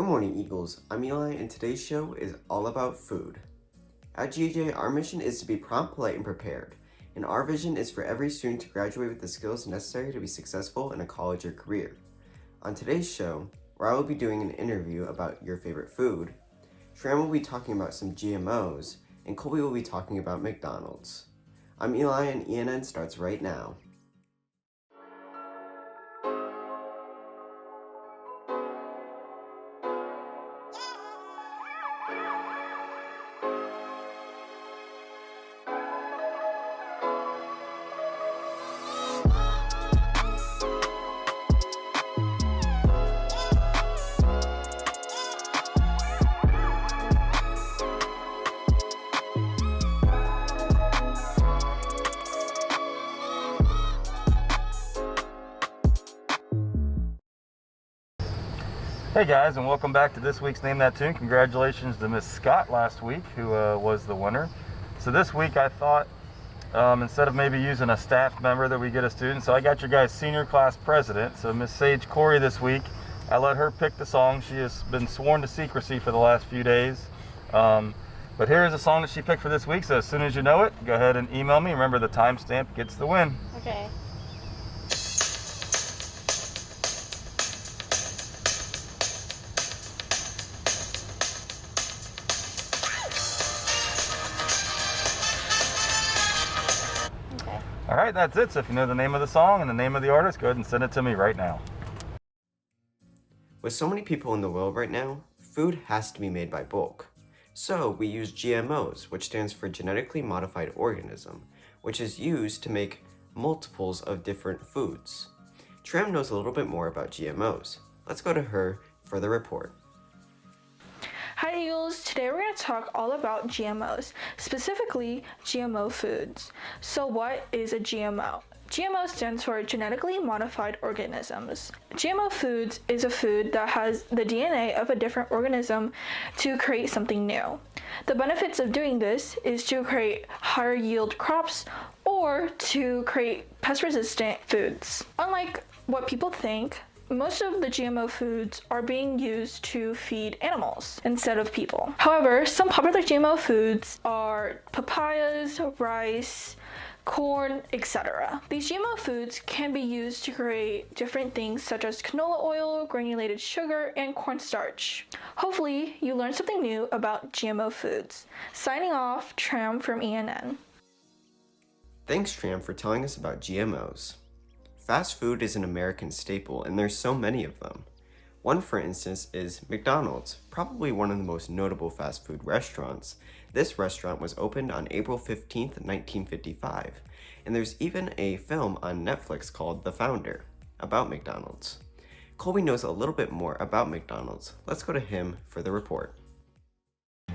Good morning, Eagles. I'm Eli, and today's show is all about food. At GJ, our mission is to be prompt, polite, and prepared, and our vision is for every student to graduate with the skills necessary to be successful in a college or career. On today's show, Riley will be doing an interview about your favorite food, Tram will be talking about some GMOs, and Colby will be talking about McDonald's. I'm Eli, and ENN starts right now. Hey guys, and welcome back to this week's Name That Tune. Congratulations to Miss Scott last week, who was the winner. So this week I thought, instead of maybe using a staff member, that we get a student. So I got your guys' senior class president, so Miss Sage Corey this week. I let her pick the song. She has been sworn to secrecy for the last few days. But here is a song that she picked for this week, so as soon as you know it, go ahead and email me. Remember, the timestamp gets the win. Okay. All right, that's it. So if you know the name of the song and the name of the artist, go ahead and send it to me right now. With so many people in the world right now, food has to be made by bulk. So we use GMOs, which stands for genetically modified organism, which is used to make multiples of different foods. Tram knows a little bit more about GMOs. Let's go to her for the report. Hi Eagles, today we're going to talk all about GMOs, specifically GMO foods. So what is a GMO? GMO stands for genetically modified organisms. GMO foods is a food that has the DNA of a different organism to create something new. The benefits of doing this is to create higher yield crops or to create pest-resistant foods. Unlike what people think, most of the GMO foods are being used to feed animals instead of people. However, some popular GMO foods are papayas, rice, corn, etc. These GMO foods can be used to create different things such as canola oil, granulated sugar, and cornstarch. Hopefully, you learned something new about GMO foods. Signing off, Tram from ENN. Thanks, Tram, for telling us about GMOs. Fast food is an American staple, and there's so many of them. One, for instance, is McDonald's, probably one of the most notable fast food restaurants. This restaurant was opened on April 15th, 1955, and there's even a film on Netflix called The Founder, about McDonald's. Colby knows a little bit more about McDonald's. Let's go to him for the report.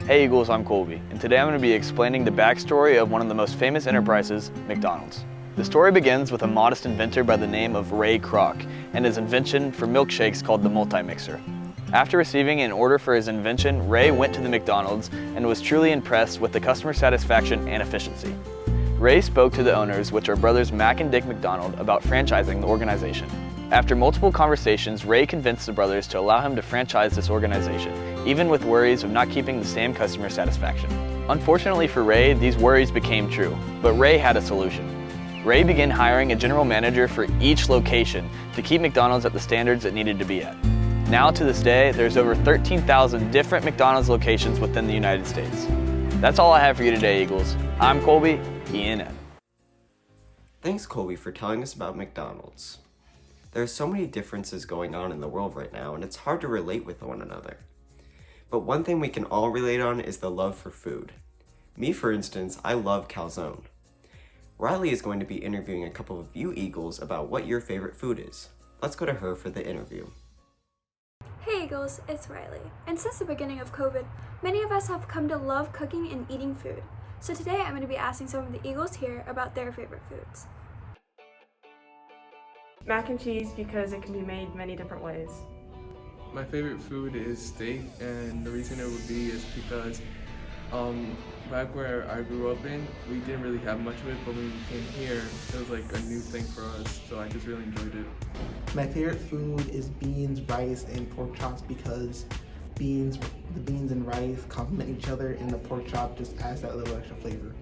Hey Eagles, I'm Colby, and today I'm going to be explaining the backstory of one of the most famous enterprises, McDonald's. The story begins with a modest inventor by the name of Ray Kroc and his invention for milkshakes called the multi-mixer. After receiving an order for his invention, Ray went to the McDonald's and was truly impressed with the customer satisfaction and efficiency. Ray spoke to the owners, which are brothers Mac and Dick McDonald, about franchising the organization. After multiple conversations, Ray convinced the brothers to allow him to franchise this organization, even with worries of not keeping the same customer satisfaction. Unfortunately for Ray, these worries became true, but Ray had a solution. Ray began hiring a general manager for each location to keep McDonald's at the standards it needed to be at. Now to this day, there's over 13,000 different McDonald's locations within the United States. That's all I have for you today, Eagles. I'm Colby, ENN. Thanks, Colby, for telling us about McDonald's. There are so many differences going on in the world right now, and it's hard to relate with one another. But one thing we can all relate on is the love for food. Me, for instance, I love calzone. Riley is going to be interviewing a couple of you Eagles about what your favorite food is. Let's go to her for the interview. Hey Eagles, it's Riley. And since the beginning of COVID, many of us have come to love cooking and eating food. So today I'm going to be asking some of the Eagles here about their favorite foods. Mac and cheese, because it can be made many different ways. My favorite food is steak, and the reason it would be is because back where I grew up in, we didn't really have much of it, but when we came here, it was like a new thing for us, so I just really enjoyed it. My favorite food is beans, rice, and pork chops because the beans and rice complement each other, and the pork chop just adds that little extra flavor.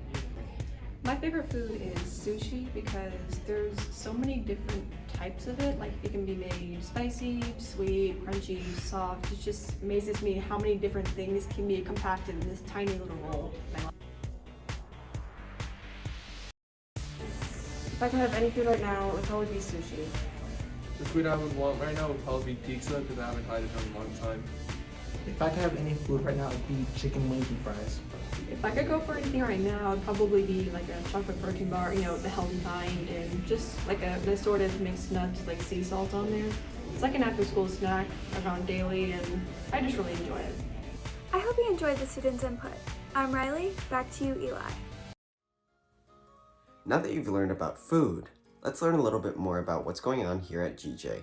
My favorite food is sushi because there's so many different types of it. Like it can be made spicy, sweet, crunchy, soft. It just amazes me how many different things can be compacted in this tiny little roll. If I could have any food right now, it would probably be sushi. The food I would want right now would probably be pizza because I haven't had it in a long time. If I could have any food right now, it'd be chicken wings and fries. If I could go for anything right now, it'd probably be like a chocolate protein bar, you know, the healthy kind, and just like an assorted mixed nuts, like sea salt on there. It's like an after-school snack around daily, and I just really enjoy it. I hope you enjoyed the students' input. I'm Riley, back to you, Eli. Now that you've learned about food, let's learn a little bit more about what's going on here at GJ.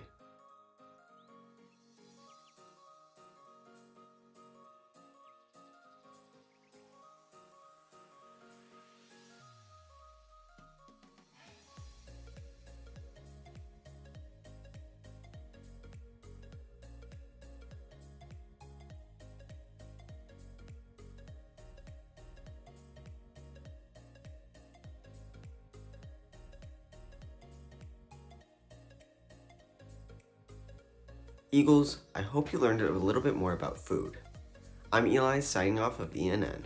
Eagles, I hope you learned a little bit more about food. I'm Eli, signing off of ENN.